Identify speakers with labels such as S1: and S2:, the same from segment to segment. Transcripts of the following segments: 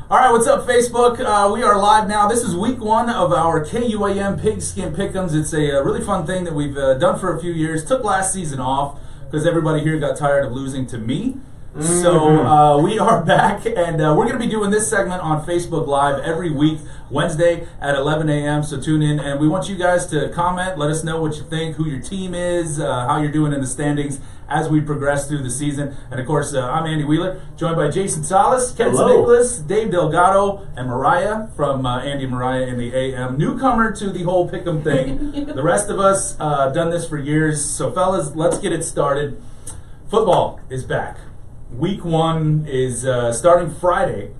S1: All right, what's up, Facebook? We are live now. This is week one of our KUAM Pigskin Pick'ems. It's a really fun thing that we've done for a few years. Took last season off because everybody here got tired of losing to me. So we are back, and we're going to be doing this segment on Facebook Live every week, Wednesday at 11 a.m. So tune in, and we want you guys to comment, let us know what you think, who your team is, how you're doing in the standings as we progress through the season. And of course, I'm Andy Wheeler, joined by Jason Salas, Ken Nicholas, Dave Delgado, and Mariah from Andy and Mariah in the AM. Newcomer to the whole pick'em thing. The rest of us done this for years. So fellas, let's get it started. Football is back. Week one is starting Friday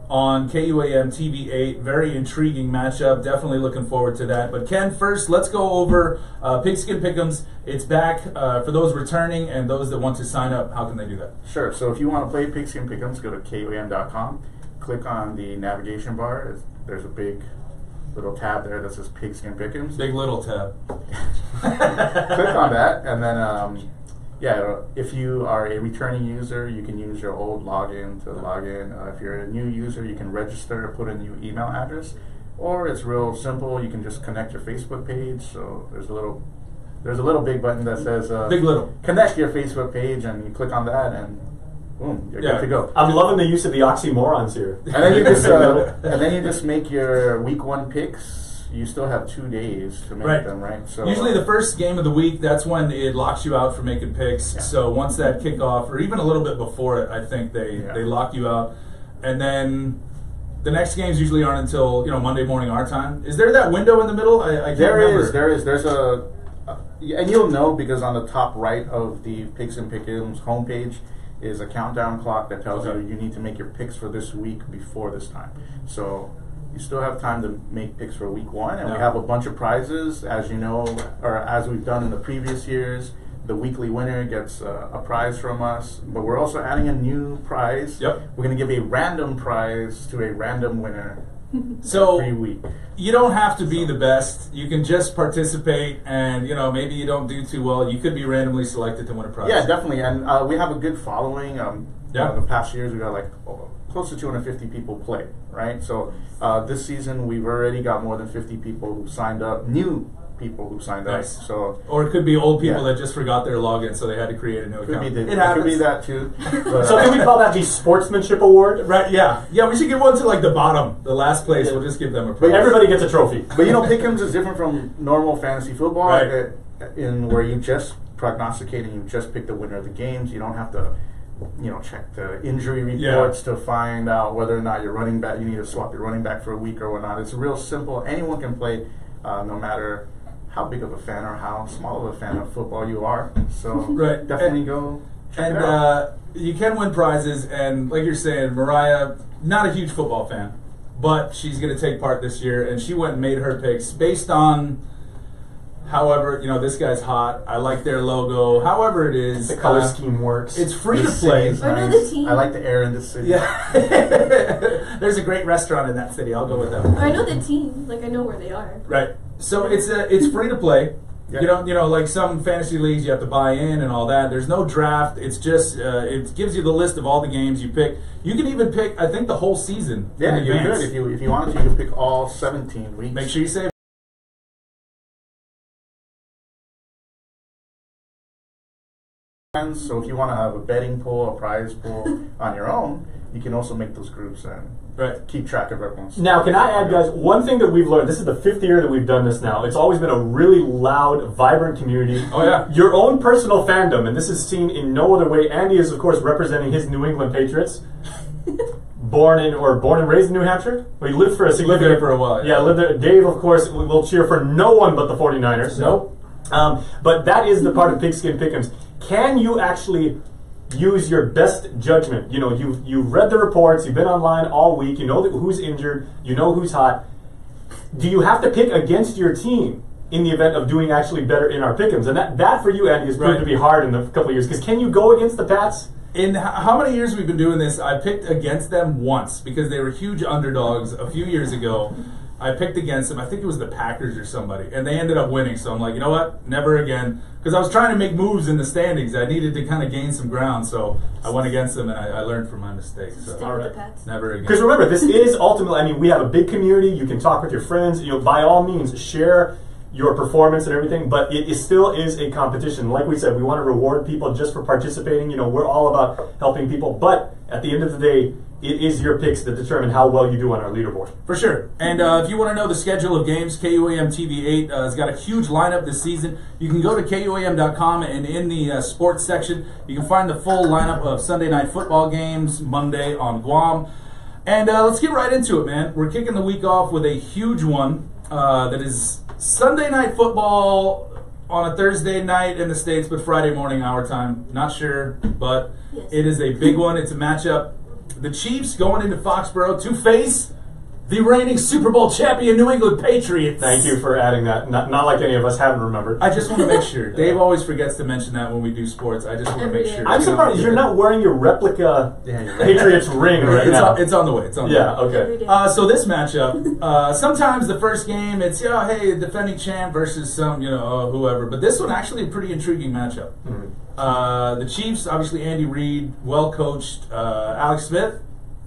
S1: on KUAM TV8. Very intriguing matchup. Definitely looking forward to that. But Ken, first, let's go over Pigskin Pick'ems. It's back for those returning and those that want to sign up. How can they do that?
S2: Sure. So if you want to play Pigskin Pick'ems, go to KUAM.com. Click on the navigation bar. There's a big little tab there that says Pigskin Pick'ems.
S1: Big little tab.
S2: Click on that, and then if you are a returning user, you can use your old login to log in. If you're a new user, you can register, put in your email address, or it's real simple. You can just connect your Facebook page. So there's a little big button that says
S1: Big Little.
S2: Connect your Facebook page, and you click on that, and boom, you're good to go.
S3: I'm loving the use of the oxymorons here.
S2: And then you just make your week one picks. You still have 2 days to make them, right? So
S1: usually the first game of the week, that's when it locks you out for making picks. Yeah. So once that kickoff, or even a little bit before it, I think they lock you out. And then the next games usually aren't until Monday morning our time. Is there that window in the middle? I can't remember.
S2: There is. There's and you'll know because on the top right of the Pigskin Pick'ems homepage is a countdown clock that tells you need to make your picks for this week before this time. So you still have time to make picks for week one, and we have a bunch of prizes, as you know, or as we've done in the previous years. The weekly winner gets a prize from us, but we're also adding a new prize.
S1: Yep.
S2: We're going to give a random prize to a random winner
S1: every
S2: week.
S1: You don't have to be the best. You can just participate, and maybe you don't do too well. You could be randomly selected to win a prize.
S2: Yeah, definitely, and we have a good following. In the past years, we got close to 250 people play, right? So this season, we've already got more than 50 people who signed up, new people who signed up. So,
S1: or it could be old people that just forgot their login, so they had to create a new account.
S2: It could be that too. But,
S3: so can we call that the sportsmanship award?
S1: Right, yeah. Yeah, we should give one to the bottom, the last place. We'll just give them a prize.
S3: But everybody gets a trophy.
S2: But Pick'ems is different from normal fantasy football, right? In where you just prognosticate and you just pick the winner of the games. You don't have to check the injury reports to find out whether or not your running back, you need to swap your running back for a week or whatnot. It's real simple. Anyone can play, no matter how big of a fan or how small of a fan of football you are. So definitely go check it out.
S1: You can win prizes, and like you're saying, Mariah, not a huge football fan, but she's going to take part this year, and she went and made her picks based on however, this guy's hot. I like their logo. However it is.
S3: The color scheme works.
S1: It's free to play.
S2: Nice. I know the team. I like the air in this city.
S1: Yeah. There's a great restaurant in that city. I'll go with them.
S4: I know the team. I know where they are.
S1: Right. So it's free to play.
S2: Yeah.
S1: You don't, like some fantasy leagues, you have to buy in and all that. There's no draft. It's just it gives you the list of all the games you pick. You can even pick, I think, the whole season.
S2: Yeah, you could. If you wanted to, you could pick all 17 weeks.
S1: Make sure you save.
S2: So if you want to have a betting pool, a prize pool on your own, you can also make those groups and keep track of everyone's.
S3: Now, can I add, guys, one thing that we've learned, this is the 5th year that we've done this now. It's always been a really loud, vibrant community.
S1: Oh, yeah.
S3: Your own personal fandom, and this is seen in no other way. Andy is, of course, representing his New England Patriots. Born and raised in New Hampshire? Well, he lived for a significant...
S1: Lived there for a while.
S3: Yeah, lived there. Dave, of course, will cheer for no one but the 49ers.
S1: Nope.
S3: But that is the part of Pigskin Pick'ems. Can you actually use your best judgment? You've read the reports, you've been online all week, you know who's injured, you know who's hot. Do you have to pick against your team in the event of doing actually better in our Pick'ems? And that for you, Andy, has proved to be hard in a couple of years. Because can you go against the Pats?
S1: In how many years we've been doing this, I picked against them once because they were huge underdogs a few years ago. I picked against them. I think it was the Packers or somebody, and they ended up winning. So I'm like, you know what? Never again. Because I was trying to make moves in the standings. I needed to kind of gain some ground, so I went against them, and I learned from my mistakes. So
S4: Stick with the Pats.
S1: never again.
S3: Because remember, this is ultimately, I mean, we have a big community. You can talk with your friends. You know, by all means, share your performance and everything, but it still is a competition. Like we said, we want to reward people just for participating. You know, we're all about helping people, but at the end of the day, it is your picks that determine how well you do on our leaderboard.
S1: For sure. And if you want to know the schedule of games, KUAM TV8 has got a huge lineup this season. You can go to KUAM.com, and in the sports section, you can find the full lineup of Sunday night football games, Monday on Guam. And let's get right into it, man. We're kicking the week off with a huge one that is Sunday night football on a Thursday night in the States, but Friday morning our time. Not sure, but it is a big one. It's a matchup. The Chiefs going into Foxborough to face the reigning Super Bowl champion New England Patriots.
S3: Thank you for adding that. Not like any of us haven't remembered.
S1: I just want to make sure. Dave always forgets to mention that when we do sports. I just want to make sure.
S3: I'm surprised you're not wearing your replica Patriots ring right now.
S1: It's on the way. It's on the way.
S3: Okay.
S1: So this matchup, sometimes the first game, it's, hey, defending champ versus some, whoever. But this one actually a pretty intriguing matchup.
S3: Mm-hmm.
S1: The Chiefs, obviously Andy Reid, well coached. Alex Smith,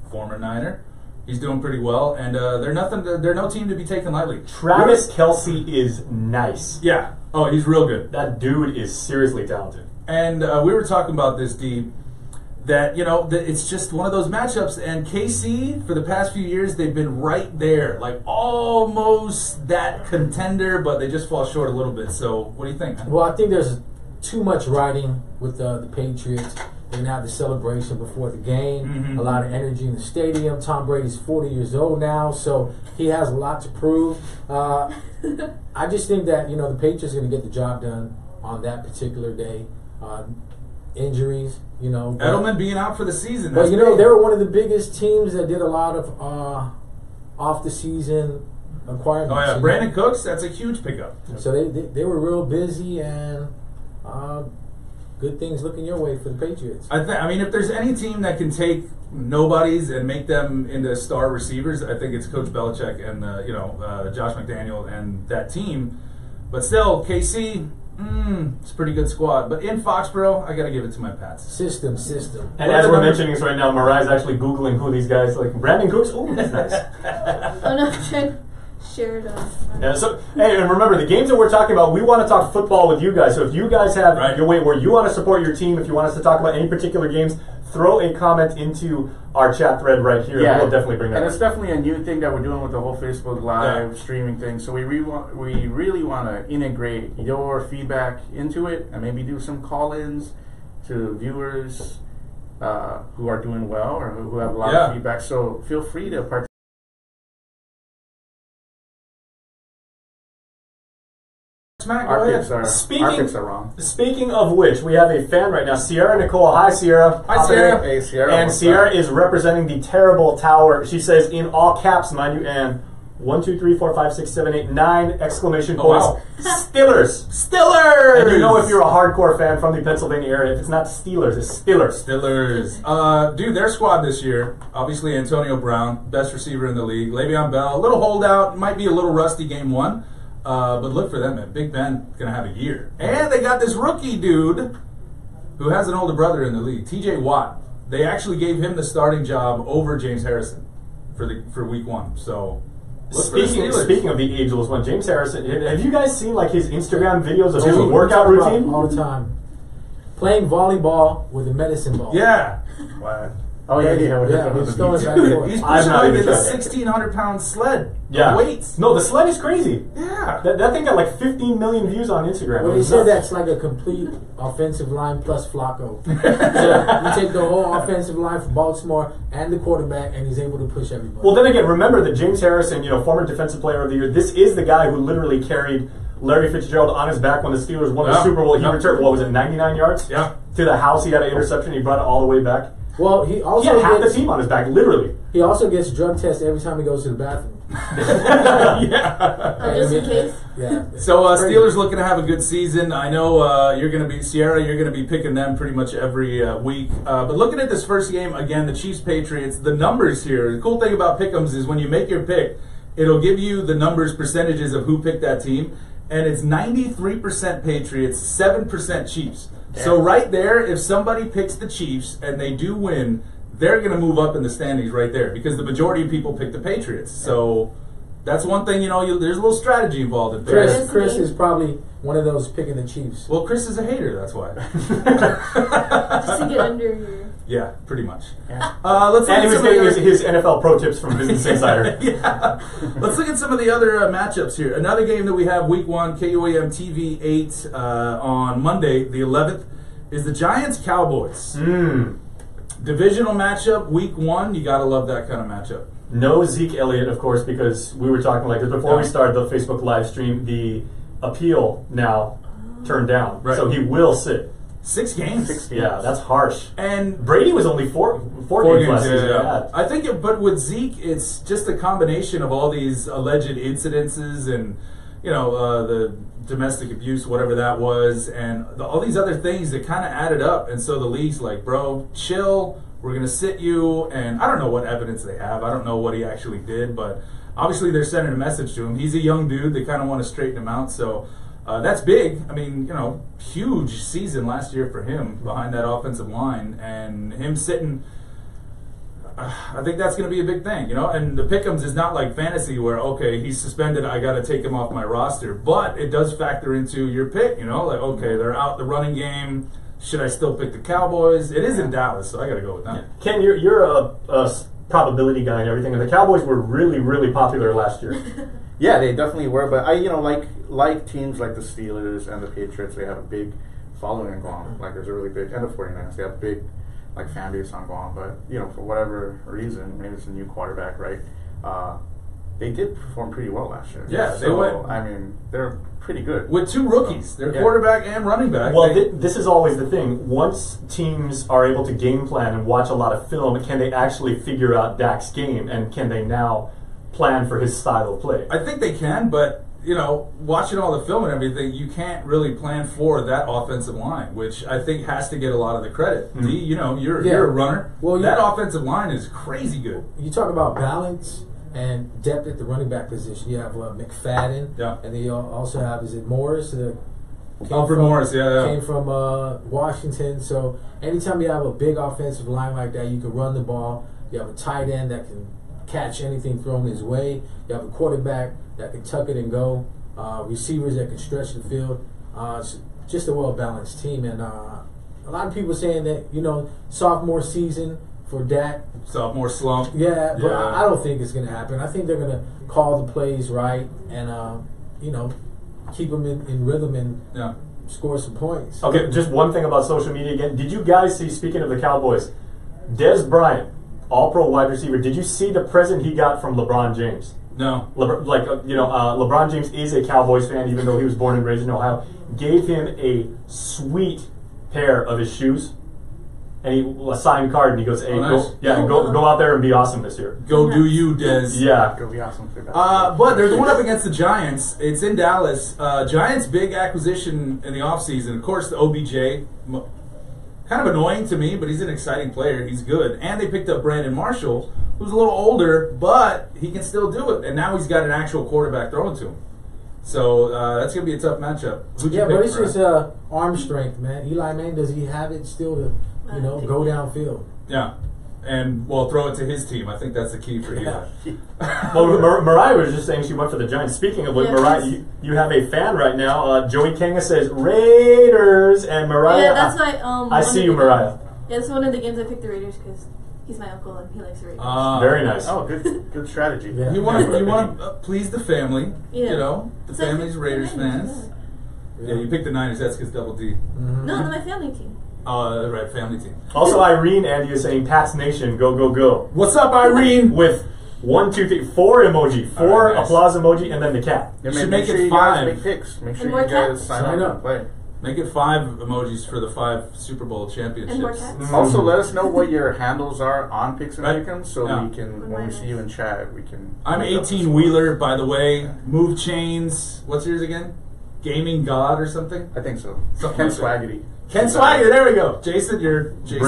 S1: former Niner. He's doing pretty well, and they're no team to be taken lightly.
S3: Travis Kelce is nice.
S1: Yeah. Oh, he's real good.
S3: That dude is seriously talented.
S1: And we were talking about this, D, that, that it's just one of those matchups, and KC, for the past few years, they've been right there, like almost that contender, but they just fall short a little bit. So what do you think, man?
S5: Well, I think there's too much riding with the Patriots. They're going to have the celebration before the game,
S1: Mm-hmm.
S5: a lot of energy in the stadium. Tom Brady's 40 years old now, so he has a lot to prove. I just think that, the Patriots are going to get the job done on that particular day. Injuries,
S1: Edelman being out for the season.
S5: But, they were one of the biggest teams that did a lot of off-the-season acquirements.
S1: Oh, yeah. Brandon Cooks, that's a huge pickup.
S5: So they were real busy, and good things looking your way for the Patriots.
S1: I mean, if there's any team that can take nobodies and make them into star receivers, I think it's Coach Belichick and Josh McDaniel and that team. But still, KC, it's a pretty good squad. But in Foxborough, I got to give it to my Pats.
S5: System.
S3: And as we're mentioning this right now, Mariah's actually Googling who these guys like. Brandon Cooks. Oh, that's nice.
S4: Oh no, should share it on.
S3: Yeah, so, hey, and remember, the games that we're talking about, we want to talk football with you guys. So if you guys have your way where you want to support your team, if you want us to talk about any particular games, throw a comment into our chat thread right here.
S2: Yeah,
S3: we'll definitely bring that
S2: and
S3: up.
S2: it's definitely a new thing that we're doing with the whole Facebook Live streaming thing. So we really want to integrate your feedback into it and maybe do some call-ins to viewers who are doing well or who have a lot of feedback. So feel free to participate. Our picks are wrong.
S3: Speaking of which, we have a fan right now, Sierra Nicole. Hi, Sierra.
S1: Hi, Sierra.
S2: Hey, Sierra.
S3: And Sierra is representing the terrible tower. She says in all caps, mind you, and 1, 2, 3, 4, 5, 6, 7, 8, 9 exclamation points.
S1: Wow.
S3: Stillers.
S1: Stillers!
S3: And you know if you're a hardcore fan from the Pennsylvania area, if it's not Steelers, it's Stillers.
S1: Stillers. Dude, their squad this year, obviously Antonio Brown, best receiver in the league. Le'Veon Bell, a little holdout, might be a little rusty game one. But look for them, man. Big Ben going to have a year. And they got this rookie dude who has an older brother in the league, TJ Watt. They actually gave him the starting job over James Harrison for week one. So,
S3: speaking of the ageless one, James Harrison, have you guys seen like his Instagram videos of his workout routine?
S5: All the time. Playing volleyball with a medicine ball.
S1: Yeah. Wow.
S2: Oh, yeah.
S5: He's throwing back and forth.
S1: He's
S3: I'm
S1: pushing
S3: not
S1: like
S3: even
S1: a
S3: sure.
S1: 1,600-pound sled.
S3: Yeah.
S1: Weights.
S3: No, the sled is crazy.
S1: Yeah.
S3: That thing got like 15 million views on Instagram.
S5: Well, they said that's like a complete offensive line plus Flacco. So you take the whole offensive line for Baltimore and the quarterback, and he's able to push everybody.
S3: Well, then again, remember that James Harrison, former Defensive Player of the Year, this is the guy who literally carried Larry Fitzgerald on his back when the Steelers won the Super Bowl. He returned, 99 yards?
S1: Yeah.
S3: To the house, he had an interception, he brought it all the way back.
S5: Well, he also
S3: had half the team on his back, literally.
S5: He also gets drug tested every time he goes to the bathroom.
S4: Just in case.
S5: Yeah.
S1: So Steelers looking to have a good season. I know you're going to be Sierra. You're going to be picking them pretty much every week. But looking at this first game again, the Chiefs Patriots. The numbers here. The cool thing about pick'ems is when you make your pick, it'll give you the numbers, percentages of who picked that team, and it's 93% Patriots, 7% Chiefs. Yeah. So right there, if somebody picks the Chiefs and they do win, they're going to move up in the standings right there because the majority of people pick the Patriots. So that's one thing, there's a little strategy involved in there.
S5: Chris is probably one of those picking the Chiefs.
S1: Well, Chris is a hater, that's why.
S4: Just to get under your...
S1: Yeah, pretty much.
S3: Yeah.
S1: Let's
S3: and he was getting his NFL pro tips from Business Insider.
S1: Yeah. Let's look at some of the other matchups here. Another game that we have week 1, KUAM TV 8 on Monday, the 11th, is the Giants-Cowboys. Divisional matchup, week 1. You got to love that kind of matchup.
S3: No Zeke Elliott, of course, because we were talking like this before we started the Facebook live stream. The appeal now turned down, so he will sit.
S1: 6 games.
S2: 6 games.
S3: Yeah, that's harsh.
S1: And
S3: Brady was only four games last season. Yeah.
S1: I think, but with Zeke, it's just a combination of all these alleged incidences and the domestic abuse, whatever that was, and all these other things that kind of added up. And so the league's like, bro, chill. We're going to sit you. And I don't know what evidence they have. I don't know what he actually did, but obviously they're sending a message to him. He's a young dude. They kind of want to straighten him out. So that's big. I mean, huge season last year for him behind that offensive line. And him sitting, I think that's going to be a big thing, And the pick'ems is not like fantasy where, okay, he's suspended, I got to take him off my roster. But it does factor into your pick, like, okay, they're out the running game. Should I still pick the Cowboys? It is in Dallas, so I got to go with them.
S3: Ken, you're a probability guy and everything, and the Cowboys were really, really popular last year.
S2: Yeah, they definitely were. But like teams like the Steelers and the Patriots, they have a big following in Guam. Like there's a really big, and the 49ers, they have a big fan base on Guam. But for whatever reason, maybe it's a new quarterback, right? They did perform pretty well last year.
S1: Yeah, they went.
S2: I mean, they're pretty good
S1: with 2 rookies. They're quarterback and running back.
S3: Well, this is always the thing. Once teams are able to game plan and watch a lot of film, can they actually figure out Dak's game, and can they now plan for his style of play?
S1: I think they can, but watching all the film and everything, you can't really plan for that offensive line, which I think has to get a lot of the credit. D, you're a runner. Well, that offensive line is crazy good.
S5: You talk about balance and depth at the running back position. You have McFadden, and then you also have, is it Morris?
S1: Alfred Morris,
S5: came from Washington. So anytime you have a big offensive line like that, you can run the ball. You have a tight end that can catch anything thrown his way. You have a quarterback that can tuck it and go. Receivers that can stretch the field. It's just a well-balanced team. And a lot of people saying that, sophomore season for Dak.
S1: Sophomore slump.
S5: Yeah, but I don't think it's going to happen. I think they're going to call the plays right and, keep them in rhythm and score some points.
S3: Okay, just one thing about social media again. Did you guys see, speaking of the Cowboys, Dez Bryant, all-pro wide receiver, did you see the present he got from LeBron James?
S1: No.
S3: LeBron James is a Cowboys fan, even though he was born and raised in Ohio. Gave him a sweet pair of his shoes, and a signed card, and he goes, "Hey,
S1: nice.
S3: go out there and be awesome this year.
S1: Go do you, Dez."
S3: Yeah,
S2: go be awesome for that.
S1: But they're going up against the Giants. It's in Dallas. Giants' big acquisition in the offseason, of course, the OBJ. Kind of annoying to me, but he's an exciting player. He's good. And they picked up Brandon Marshall, who's a little older, but he can still do it. And now he's got an actual quarterback throwing to him. So that's going to be a tough matchup.
S5: But it's just arm strength, man. Eli Manning, does he have it still to, go downfield?
S1: Yeah. And, throw it to his team. I think that's the key for Eli.
S3: Well, Mariah was just saying she went for the Giants. Speaking of which, Mariah, you have a fan right now. Joey Kanga says Raiders, and Mariah.
S4: Yeah, that's why.
S3: I see you, Mariah.
S4: Yeah, that's one of the games I picked the Raiders because he's my uncle and he likes the Raiders.
S3: Very nice.
S2: Oh, good strategy.
S5: Yeah.
S1: You want to please the family. The family's Raiders fans. Yeah, you picked the Niners. That's because Double D.
S4: Mm-hmm. No, my family team.
S1: Right, family team.
S3: Also, Irene, Andy is saying Pats Nation, go, go, go.
S1: What's up, Irene?
S3: With 1, 2, 3, 4 emoji. 4
S1: nice.
S3: Applause emoji, and then the cat.
S1: You should make it 5.
S2: Make picks. Make sure
S4: and
S2: you guys sign up and play.
S1: Make it 5 emojis for the 5 Super Bowl championships.
S4: And more cats.
S2: Also, let us know what your handles are on Picks and
S1: Right.
S2: Pick'em, so we can, when we see you in chat, we can.
S1: I'm 18 Wheeler, by the way. Move Chains. What's yours again? Gaming God or something?
S2: I think so.
S1: Something
S2: Ken
S1: like that.
S2: Swaggerty.
S1: Ken Swagger, there we go. Jason, you're Jason.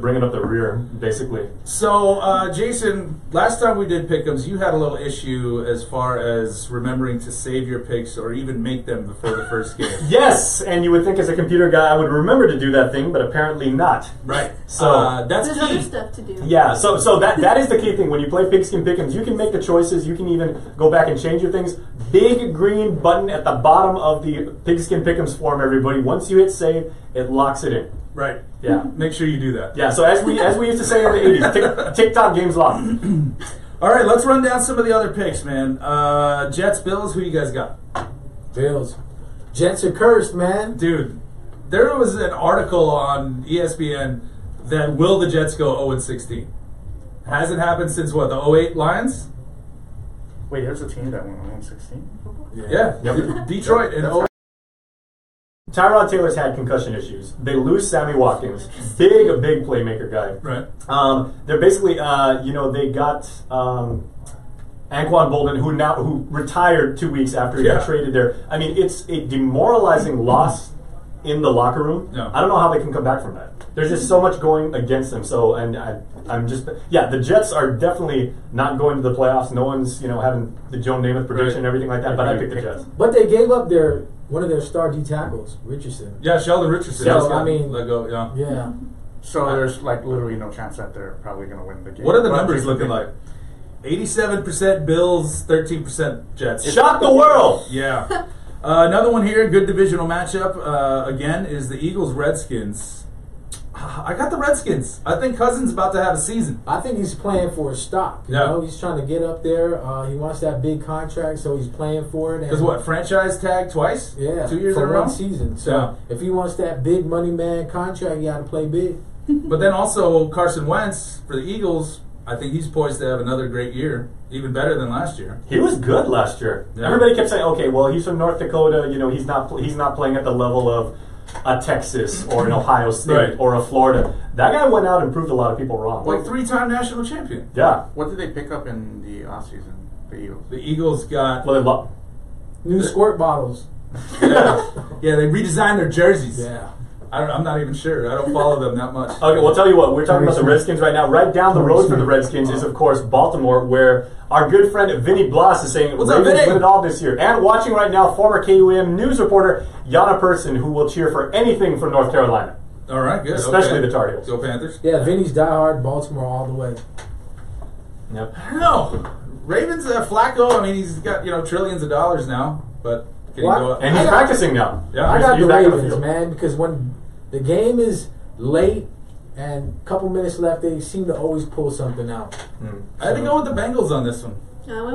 S3: Bring it up the rear, basically.
S1: So, Jason, last time we did pick'ems, you had a little issue as far as remembering to save your picks or even make them before the first game.
S3: Yes, and you would think as a computer guy I would remember to do that thing, but apparently not.
S1: Right.
S3: So
S1: that's
S4: There's
S1: key.
S4: other stuff to do.
S3: Yeah, so that is the key thing. When you play Pigskin Pick'ems, you can make the choices. You can even go back and change your things. Big green button at the bottom of the Pigskin Pick'ems form, everybody. Once you hit save, it locks it in.
S1: Right.
S3: Yeah.
S1: Make sure you do that.
S3: Yeah, so as we used to say in the 80s, TikTok game's locked.
S1: All right, let's run down some of the other picks, man. Jets, Bills, who you guys got?
S5: Bills. Jets are cursed, man.
S1: Dude, there was an article on ESPN that will the Jets go 0-16? Hasn't happened since what, the 08 Lions?
S2: Wait, there's a team that went 116?
S1: Yeah.
S3: Yep.
S1: Detroit in 08.
S3: Tyrod Taylor's had concussion issues. They lose Sammy Watkins, a big playmaker guy.
S1: Right.
S3: They're basically, they got Anquan Bolden, who retired 2 weeks after he got traded there. I mean, it's a demoralizing loss in the locker room.
S1: No.
S3: I don't know how they can come back from that. There's just so much going against them. So, and I'm just, the Jets are definitely not going to the playoffs. No one's, having the Joe Namath prediction and everything like that. But I picked the Jets.
S5: But they gave up one of their star D tackles, Richardson.
S1: Yeah, Sheldon Richardson.
S5: So, I mean,
S1: let go. Yeah.
S5: Yeah.
S2: So there's literally no chance that they're probably going to win the game.
S1: What are the numbers looking like? 87% Bills, 13% Jets.
S3: Shock the world!
S1: Yeah. Another one here, good divisional matchup, again, is the Eagles-Redskins. I got the Redskins. I think Cousins about to have a season.
S5: I think he's playing for a stock. You know, he's trying to get up there. He wants that big contract, so he's playing for it.
S1: Because what, franchise tag twice?
S5: Yeah,
S1: 2 years in a
S5: for
S1: row?
S5: one season. So if he wants that big money man contract, you got to play big.
S1: But then also Carson Wentz for the Eagles, I think he's poised to have another great year, even better than last year.
S3: He was good last year.
S1: Yeah.
S3: Everybody kept saying, okay, well, he's from North Dakota. He's not playing at the level of a Texas or an Ohio State or a Florida. That guy went out and proved a lot of people wrong.
S1: Like 3-time national champion.
S3: Yeah.
S2: What did they pick up in the offseason, the Eagles?
S1: The Eagles got
S5: new squirt bottles.
S1: Yeah, they redesigned their jerseys.
S5: Yeah.
S1: I'm not even sure. I don't follow them that much.
S3: Okay, well, I'll tell you what. We're talking about the Redskins right now. Right down the road from the Redskins is, of course, Baltimore, where our good friend Vinny Blas is saying Ravens win it all this year. And watching right now, former KUAM news reporter Yana Person, who will cheer for anything from North Carolina.
S1: All right, good.
S3: Especially the Tar Heels.
S1: Go Panthers.
S5: Yeah, Vinny's diehard Baltimore all the way.
S3: Yep.
S1: I don't know. Ravens, Flacco, I mean, he's got, trillions of dollars now, but can he go up?
S3: And he's practicing now.
S1: Yeah,
S5: I got
S3: he's
S5: the
S3: back on the
S5: Ravens,
S3: field.
S5: man, because when the game is late and a couple minutes left, they seem to always pull something out.
S1: I had to go with the Bengals on this one.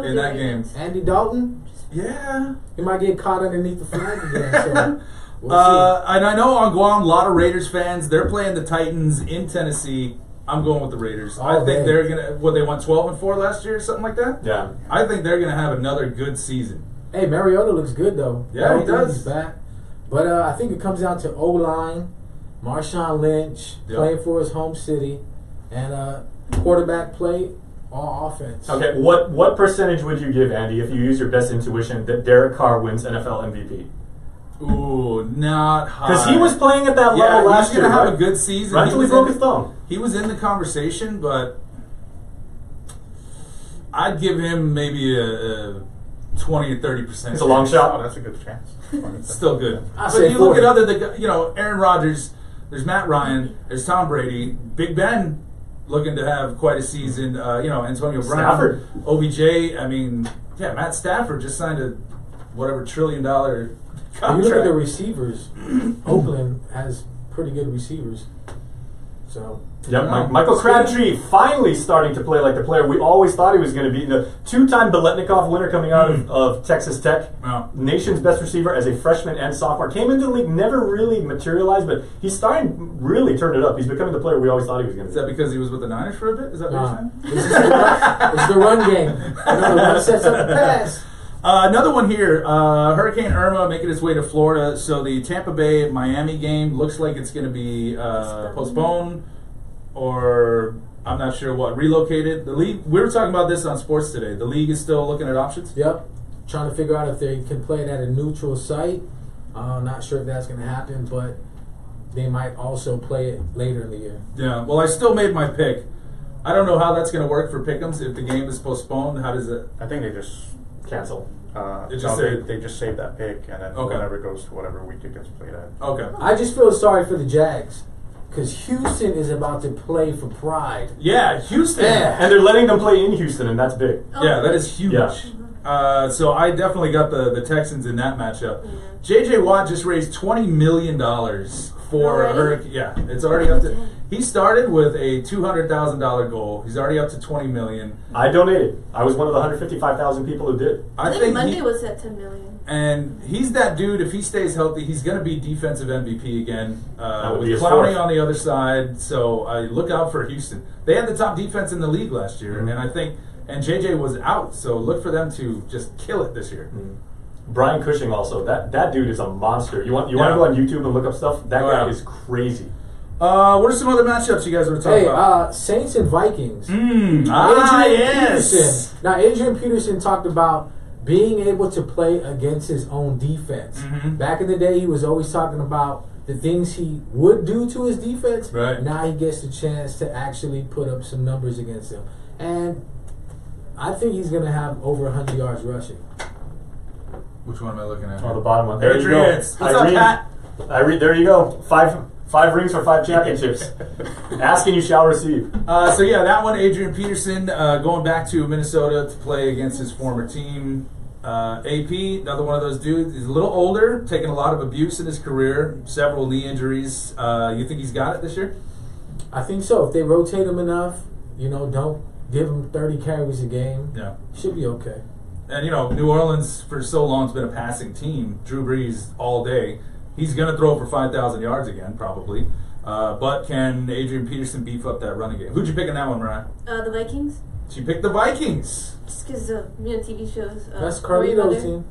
S1: In that game.
S5: Andy Dalton?
S1: Yeah.
S5: He might get caught underneath the flag again. So we'll
S1: and I know on Guam, a lot of Raiders fans, they're playing the Titans in Tennessee. I'm going with the Raiders. I think they're going to, they won 12-4 last year or something like that?
S3: Yeah.
S1: I think they're going to have another good season.
S5: Hey, Mariota looks good, though.
S1: Yeah, he does.
S5: He's back. But I think it comes down to O-line, Marshawn Lynch playing for his home city, and quarterback play, all offense.
S3: Okay, what percentage would you give, Andy, if you use your best intuition that Derek Carr wins NFL MVP?
S1: Ooh, not high.
S3: Because he was playing at that level last year.
S1: He's going to have a good season.
S3: Right until he broke his thumb.
S1: He was in the conversation, but I'd give him maybe a 20 or 30%.
S3: It's a long shot.
S2: Oh, that's a good chance.
S1: Still good.
S5: I'll
S1: But
S5: say
S1: you look
S5: 40.
S1: at other, Aaron Rodgers, there's Matt Ryan, there's Tom Brady, Big Ben looking to have quite a season, Antonio Brown,
S3: Stafford.
S1: OBJ, I mean, Matt Stafford just signed a whatever $1 trillion
S5: When
S1: contract.
S5: you look at the receivers, Oakland has pretty good receivers. So
S3: Yep, Michael Crabtree finally starting to play like the player we always thought he was going to be. The two-time Biletnikoff winner coming out of Texas Tech, nation's best receiver as a freshman and sophomore. Came into the league, never really materialized, but he's starting to really turn it up. He's becoming the player we always thought he was going to be.
S1: Is that because he was with the Niners for a bit? Is that what you're saying?
S5: It's the run game. The run sets up the pass.
S1: Another one here, Hurricane Irma making its way to Florida. So the Tampa Bay-Miami game looks like it's going to be postponed, or I'm not sure what, relocated. The league, we were talking about this on Sports Today. The league is still looking at options.
S5: Yep. Trying to figure out if they can play it at a neutral site. Not sure if that's going to happen, but they might also play it later in the year.
S1: Yeah. Well, I still made my pick. I don't know how that's going to work for Pick'ems if the game is postponed. How does it?
S2: I think they just
S3: Cancel.
S2: they just save that pick, and then whenever it goes to whatever week it gets played at.
S1: Okay.
S5: I just feel sorry for the Jags because Houston is about to play for pride.
S1: Yeah, Houston.
S5: Yeah.
S3: And they're letting them play in Houston, and that's big.
S1: Yeah, that is huge.
S3: Yeah.
S1: So I definitely got the Texans in that matchup. J.J. Watt just raised $20 million for Hurricane. Yeah, it's already up to. He started with a $200,000 goal. He's already up to $20 million.
S3: I donated. I was one of the 155,000 people who did.
S4: I think Monday was at $10 million.
S1: And he's that dude. If he stays healthy, he's going to be defensive MVP again. With
S3: be
S1: Clowney on the other side. So look out for Houston. They had the top defense in the league last year, and I think. And JJ was out, so look for them to just kill it this year.
S3: Brian Cushing also. That dude is a monster. You want to go on YouTube and look up stuff? That guy is crazy.
S1: What are some other matchups you guys were talking about?
S5: Saints and Vikings.
S1: Yes.
S5: Peterson. Now, Adrian Peterson talked about being able to play against his own defense. Back in the day, he was always talking about the things he would do to his defense.
S1: Right.
S5: Now he gets the chance to actually put up some numbers against them. And I think he's going to have over 100 yards rushing.
S1: Which one am I looking at?
S3: Oh, the bottom one. There you go.
S1: What's up, Pat?
S3: There you go. Five rings for 5 championships. Ask and you shall receive.
S1: So yeah, that one, Adrian Peterson, going back to Minnesota to play against his former team. AP, another one of those dudes. He's a little older, taking a lot of abuse in his career, several knee injuries. You think he's got it this year?
S5: I think so. If they rotate him enough, don't give him 30 carries a game.
S1: Yeah.
S5: Should be okay.
S1: And, New Orleans for so long has been a passing team. Drew Brees all day. He's going to throw for 5,000 yards again, probably. But can Adrian Peterson beef up that running game? Who'd you pick in that one, Mariah?
S4: The Vikings.
S1: She picked the Vikings.
S4: Just because of TV shows.
S5: That's Carlito's team.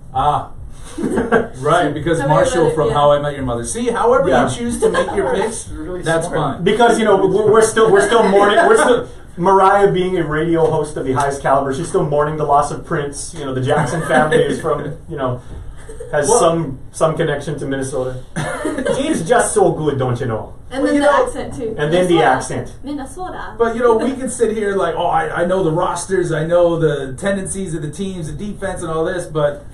S1: Right, because Marshall from How I Met Your Mother. See, however you choose to make your picks, that's fine.
S3: Because we're still mourning. Mariah, being a radio host of the highest caliber, she's still mourning the loss of Prince. The Jackson family is from has some connection to Minnesota. He's just so good, don't you know?
S4: And then the accent too.
S3: And then the accent.
S4: Minnesota.
S1: But we can sit here like, I know the rosters, I know the tendencies of the teams, the defense, and all this, but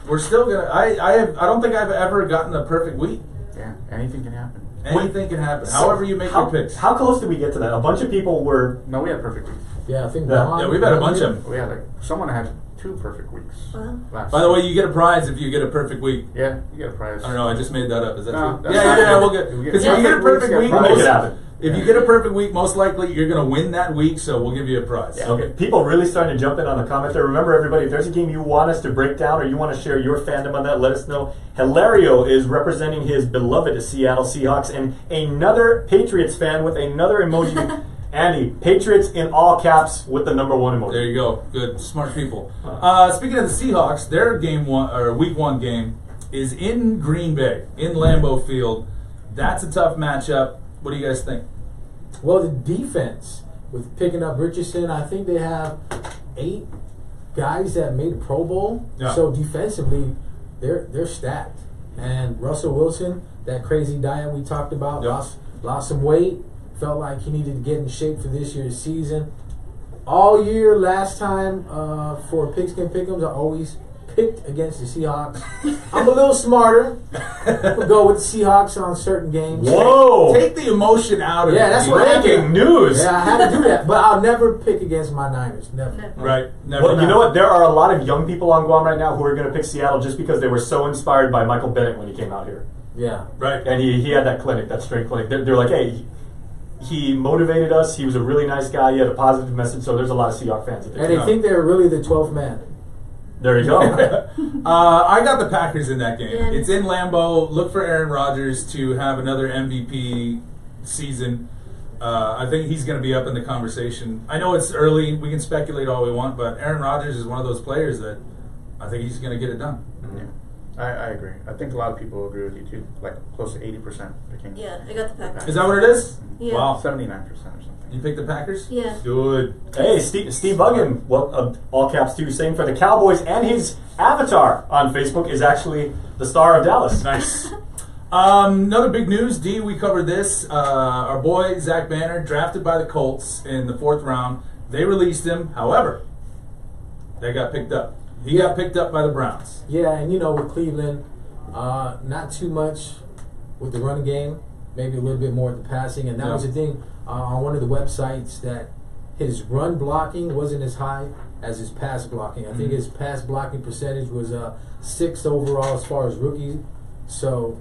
S1: we're still gonna. I don't think I've ever gotten a perfect week.
S2: Yeah, anything can happen.
S1: Anything can happen. However you make your picks.
S3: How close did we get to that? A bunch of people were.
S2: No, we had perfect weeks.
S5: Yeah, I think.
S1: Yeah, we've had a bunch of them.
S2: We had someone had 2 perfect weeks.
S1: By the way, you get a prize if you get a perfect week.
S2: Yeah, you get a prize.
S1: I don't know. I just made that up. Is that
S2: No,
S1: true?
S2: that's
S1: Yeah. We'll get. Because if you get a perfect week,
S3: Make it happen.
S1: if you get a perfect week, most likely you're going to win that week. So we'll give you a prize.
S3: Yeah. Okay, people really starting to jump in on the comment there. Remember, everybody, if there's a game you want us to break down or you want to share your fandom on that, let us know. Hilario is representing his beloved Seattle Seahawks, and another Patriots fan with another emoji. Andy, Patriots in all caps with the #1 emoji.
S1: There you go. Good, smart people. Speaking of the Seahawks, their week 1 game is in Green Bay, in Lambeau Field. That's a tough matchup. What do you guys think?
S5: Well, the defense, with picking up Richardson, I think they have 8 guys that made a Pro Bowl.
S1: Yeah.
S5: So defensively, they're stacked. And Russell Wilson, that crazy diet we talked about, lost some weight. Felt like he needed to get in shape for this year's season. All year, last time for Pigskin Pick'ems, I always picked against the Seahawks. I'm a little smarter. We'll go with the Seahawks on certain games.
S3: Whoa!
S1: Take the emotion out of it.
S5: Yeah, that's what
S3: breaking news.
S5: Yeah, I had to do that. But I'll never pick against my Niners. Never.
S1: Right. Never.
S3: Well, you know what? There are a lot of young people on Guam right now who are going to pick Seattle just because they were so inspired by Michael Bennett when he came out here.
S5: Yeah.
S1: Right.
S3: And he had that clinic, that strength clinic. They're like, hey, he motivated us. He was a really nice guy. He had a positive message. So there's a lot of Seahawks fans.
S5: And they think they're really the 12th man.
S3: There you go.
S1: I got the Packers in that game.
S4: Yeah.
S1: It's in Lambeau. Look for Aaron Rodgers to have another MVP season. I think he's going to be up in the conversation. I know it's early. We can speculate all we want, but Aaron Rodgers is one of those players that I think he's going to get it done.
S2: Yeah. I agree. I think a lot of people agree with you too. Like close to 80% picking.
S4: Yeah, I got the Packers.
S1: Is that what it is?
S4: Yeah.
S1: Wow.
S2: 79% or something.
S1: You picked the Packers?
S4: Yeah.
S1: Good.
S3: Hey, Steve Buggan, all caps too, saying for the Cowboys, and his avatar on Facebook is actually the star of Dallas.
S1: Nice. Another big news, D, we covered this. Our boy, Zach Banner, drafted by the Colts in the 4th round. They released him. However, they got picked up. He got picked up by the Browns.
S5: Yeah, and with Cleveland, not too much with the running game, maybe a little bit more with the passing. And that was the thing on one of the websites, that his run blocking wasn't as high as his pass blocking. I think his pass blocking percentage was 6th overall as far as rookies. So,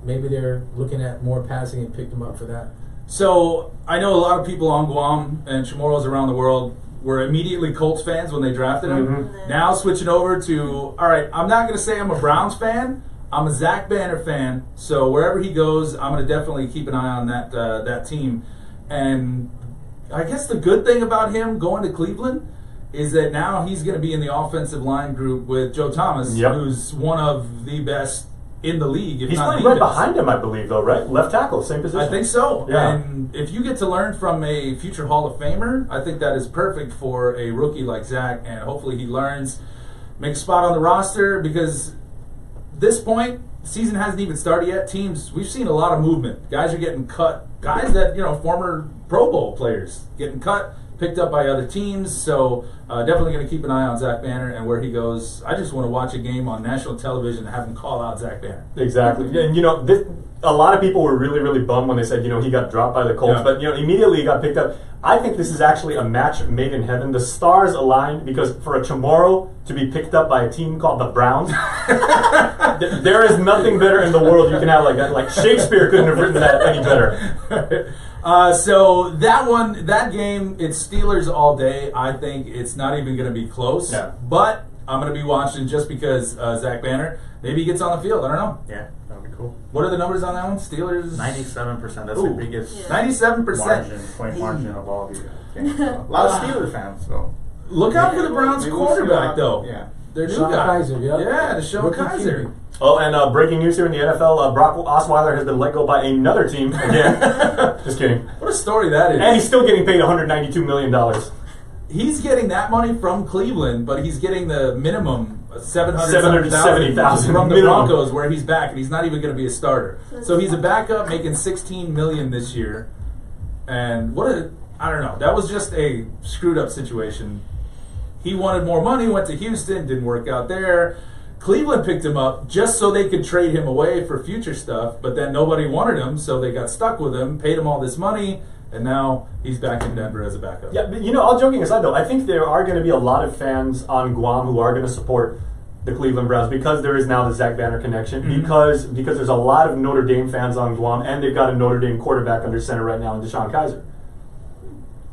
S5: maybe they're looking at more passing and picked him up for that.
S1: So I know a lot of people on Guam and Chamorros around the world were immediately Colts fans when they drafted him.
S4: Mm-hmm.
S1: Now switching over to, all right, I'm not going to say I'm a Browns fan. I'm a Zach Banner fan. So wherever he goes, I'm going to definitely keep an eye on that team. And I guess the good thing about him going to Cleveland is that now he's going to be in the offensive line group with Joe Thomas, who's one of the best in the league.
S3: He's playing right behind him, I believe, though, right? Left tackle, same position.
S1: I think so.
S3: Yeah.
S1: And if you get to learn from a future Hall of Famer, I think that is perfect for a rookie like Zach, and hopefully he learns, makes a spot on the roster, because this point, season hasn't even started yet. Teams, we've seen a lot of movement. Guys are getting cut. Guys that, former Pro Bowl players getting cut, picked up by other teams. So definitely going to keep an eye on Zach Banner and where he goes. I just want to watch a game on national television and have him call out Zach Banner.
S3: Exactly. And, a lot of people were really, really bummed when they said, he got dropped by the Colts.
S1: Yeah.
S3: But, immediately he got picked up. I think this is actually a match made in heaven. The stars aligned, because for a Chamorro to be picked up by a team called the Browns, there is nothing better in the world you can have like that. Like, Shakespeare couldn't have written that any better.
S1: So that game, it's Steelers all day. I think it's not even going to be close.
S3: Yeah.
S1: But I'm going to be watching just because Zach Banner, maybe he gets on the field. I don't know.
S2: Yeah, that would be cool.
S1: What are the numbers on that one? Steelers?
S2: 97%. That's
S1: Ooh.
S2: the biggest
S1: 97%.
S2: point margin of all of you. games. So, a lot of Steelers fans, so.
S1: Look out for the Browns quarterback, though.
S2: Yeah.
S1: Their new
S5: Sean
S1: guy.
S5: Kaiser,
S1: Yeah, Deshaun
S5: Rookie
S1: Kaiser.
S5: QB.
S3: Oh, and breaking news here in the NFL, Brock Osweiler has been let go by another team again. Just kidding.
S1: What a story that is.
S3: And he's still getting paid $192 million.
S1: He's getting that money from Cleveland, but he's getting the minimum
S3: $770,000
S1: from the
S3: minimum.
S1: Broncos, where he's back, and he's not even going to be a starter. So he's a backup, making $16 million this year. And I don't know. That was just a screwed up situation. He wanted more money, went to Houston, didn't work out there. Cleveland picked him up just so they could trade him away for future stuff, but then nobody wanted him, so they got stuck with him, paid him all this money, and now he's back in Denver as a backup.
S3: Yeah, but all joking aside, though, I think there are going to be a lot of fans on Guam who are going to support the Cleveland Browns because there is now the Zach Banner connection, because there's a lot of Notre Dame fans on Guam, and they've got a Notre Dame quarterback under center right now in Deshaun Kaiser.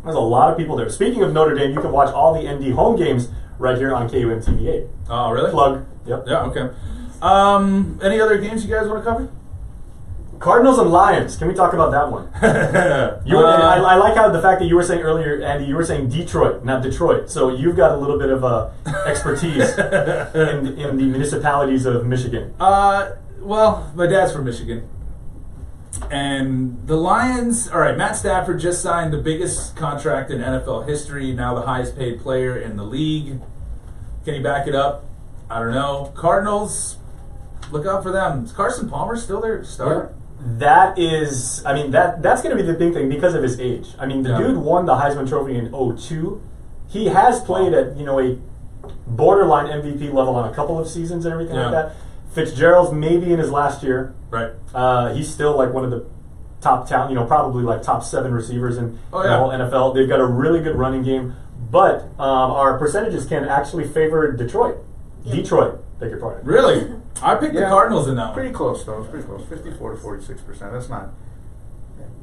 S3: There's a lot of people there. Speaking of Notre Dame, you can watch all the ND home games right here on KUMTV8.
S1: Oh, really?
S3: Plug. Yep.
S1: Yeah, okay. Any other games you guys want to cover?
S3: Cardinals and Lions. Can we talk about that one? I like how the fact that you were saying earlier, Andy, you were saying Detroit, not Detroit. So you've got a little bit of expertise in the municipalities of Michigan.
S1: Well, my dad's from Michigan. And the Lions, all right, Matt Stafford just signed the biggest contract in NFL history, now the highest paid player in the league. Can he back it up? I don't know. Cardinals, look out for them. Is Carson Palmer still their starter?
S3: That is, that's going to be the big thing because of his age. I mean, the dude won the Heisman Trophy in 2002. He has played at, a borderline MVP level on a couple of seasons and everything like that. Fitzgerald's maybe in his last year.
S1: Right.
S3: He's still like one of the top talent, probably like top 7 receivers in the whole NFL. They've got a really good running game, but our percentages can actually favor Detroit. Detroit, beg your pardon.
S1: Really? I picked the Cardinals in that one.
S2: Pretty close, though. It's pretty close. 54 to 46%. That's not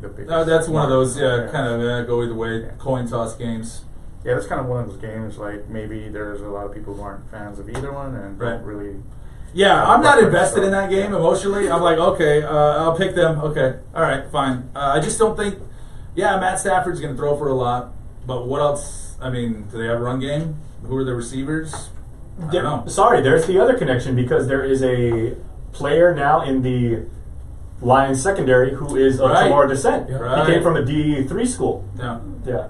S2: the biggest.
S1: That's one of those, kind of go either way, coin toss games.
S2: Yeah, that's kind of one of those games, like maybe there's a lot of people who aren't fans of either one and don't really...
S1: Yeah, I'm not invested in that game emotionally. I'm like, okay, I'll pick them. Okay, all right, fine. I just don't think... Yeah, Matt Stafford's going to throw for a lot, but what else? I mean, do they have a run game? Who are the receivers? I don't know.
S3: Sorry, there's the other connection because there is a player now in the Lions secondary who is of Chamorro descent.
S1: Yeah.
S3: He came from a D3 school.
S1: Yeah.
S3: Yeah.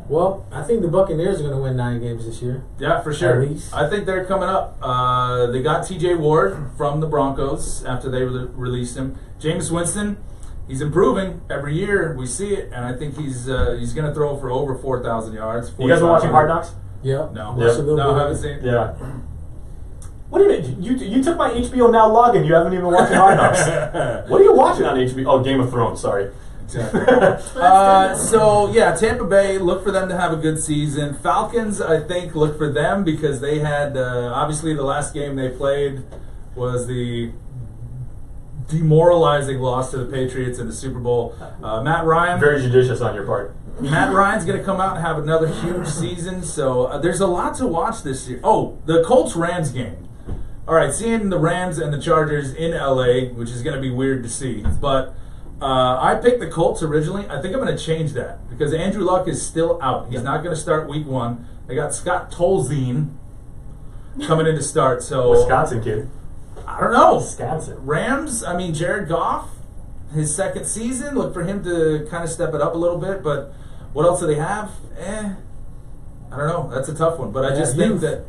S5: Well, I think the Buccaneers are going to win 9 games this year.
S1: Yeah, for sure.
S5: At least.
S1: I think they're coming up. They got T.J. Ward from the Broncos after they released him. Jameis Winston, he's improving every year. We see it, and I think he's going to throw for over 4,000 yards.
S3: You guys been watching Hard Knocks?
S5: Yeah.
S1: No.
S5: Watch a little
S1: No,
S5: bit.
S1: I haven't seen it.
S3: Yeah. What do you mean? You took my HBO Now login. You haven't even watched Hard Knocks. What are you watching on HBO? Oh, Game of Thrones. Sorry.
S1: So yeah, Tampa Bay, look for them to have a good season. Falcons, I think, look for them because they had obviously the last game they played was the demoralizing loss to the Patriots in the Super Bowl. Matt Ryan,
S3: Very judicious on your part.
S1: Matt Ryan's going to come out and have another huge season. So there's a lot to watch this year. Oh, the Colts-Rams game. All right, seeing the Rams and the Chargers in LA, which is going to be weird to see, but. I picked the Colts originally. I think I'm going to change that because Andrew Luck is still out. He's not going to start week 1. They got Scott Tolzien coming in to start. So
S3: Wisconsin kid.
S1: I don't know.
S3: Wisconsin.
S1: Rams, I mean, Jared Goff, his second season. Look for him to kind of step it up a little bit. But what else do they have? I don't know. That's a tough one. But I just think that,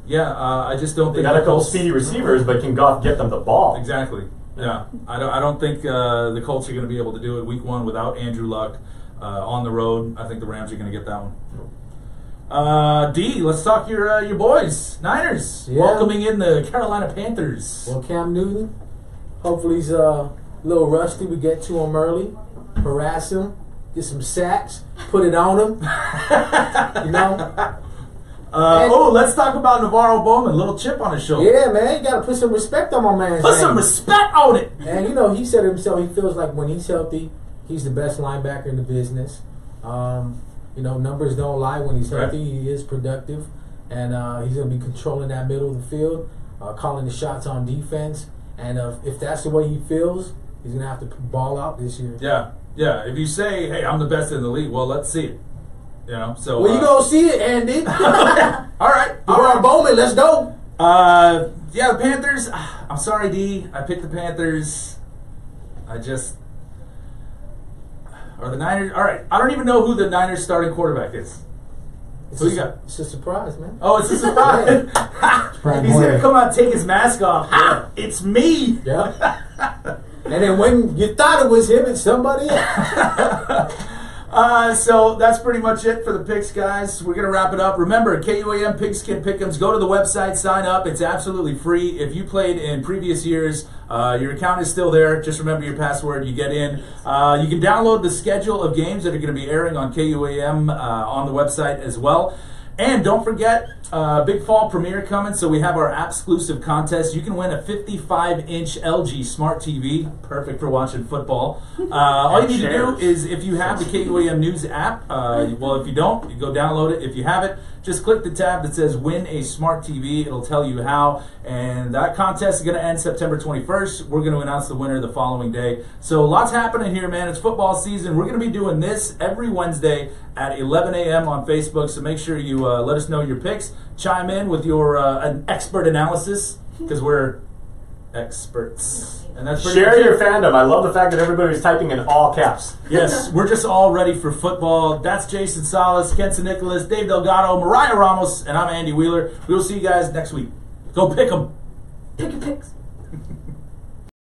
S1: I just don't
S3: They
S1: think
S3: got a couple
S1: Colts-
S3: speedy receivers, but can Goff get them the ball?
S1: Exactly. Yeah, I don't think the Colts are going to be able to do it week 1 without Andrew Luck on the road. I think the Rams are going to get that one. D, let's talk your boys, Niners, welcoming in the Carolina Panthers.
S5: Well, Cam Newton, hopefully he's a little rusty. We get to him early, harass him, get some sacks, put it on him. You know.
S1: Let's talk about Navarro Bowman, little chip on his shoulder.
S5: Yeah, man, you got to put some respect on my man's
S1: Put
S5: name.
S1: some respect on it.
S5: And, he said himself, he feels like when he's healthy, he's the best linebacker in the business. Numbers don't lie. When he's healthy, he is productive. And he's going to be controlling that middle of the field, calling the shots on defense. And if that's the way he feels, he's going to have to ball out this year.
S1: Yeah. If you say, hey, I'm the best in the league, well, let's see it. So
S5: you gonna see it, Andy.
S1: All right.
S5: Navarro Bowman, let's go.
S1: The Panthers. I'm sorry, D. I picked the Panthers. Or the Niners. All right. I don't even know who the Niners starting quarterback is. Who you got?
S5: It's a surprise, man.
S1: Oh, it's a surprise. He's gonna come out and take his mask off. Ha! It's me.
S5: Yeah. And then when you thought it was him, it's somebody else.
S1: So that's pretty much it for the picks, guys. We're going to wrap it up. Remember, KUAM Pigskin Pick'ems. Go to the website, sign up. It's absolutely free. If you played in previous years, your account is still there. Just remember your password. You get in. You can download the schedule of games that are going to be airing on KUAM on the website as well. And don't forget, big fall premiere coming, so we have our app-exclusive contest. You can win a 55-inch LG Smart TV, perfect for watching football. All you need to do is, if you have the KUAM News app, if you don't, you go download it. If you have it, just click the tab that says Win a Smart TV. It'll tell you how. And that contest is going to end September 21st. We're going to announce the winner the following day. So lots happening here, man. It's football season. We're going to be doing this every Wednesday at 11 a.m. on Facebook. So make sure you let us know your picks. Chime in with your an expert analysis because we're experts. And that's pretty
S3: Share your fandom. I love the fact that everybody's typing in all caps.
S1: Yes, we're just all ready for football. That's Jason Salas, Kenson Nicholas, Dave Delgado, Mariah Ramos, and I'm Andy Wheeler. We will see you guys next week. Go pick 'em.
S4: Pick your picks.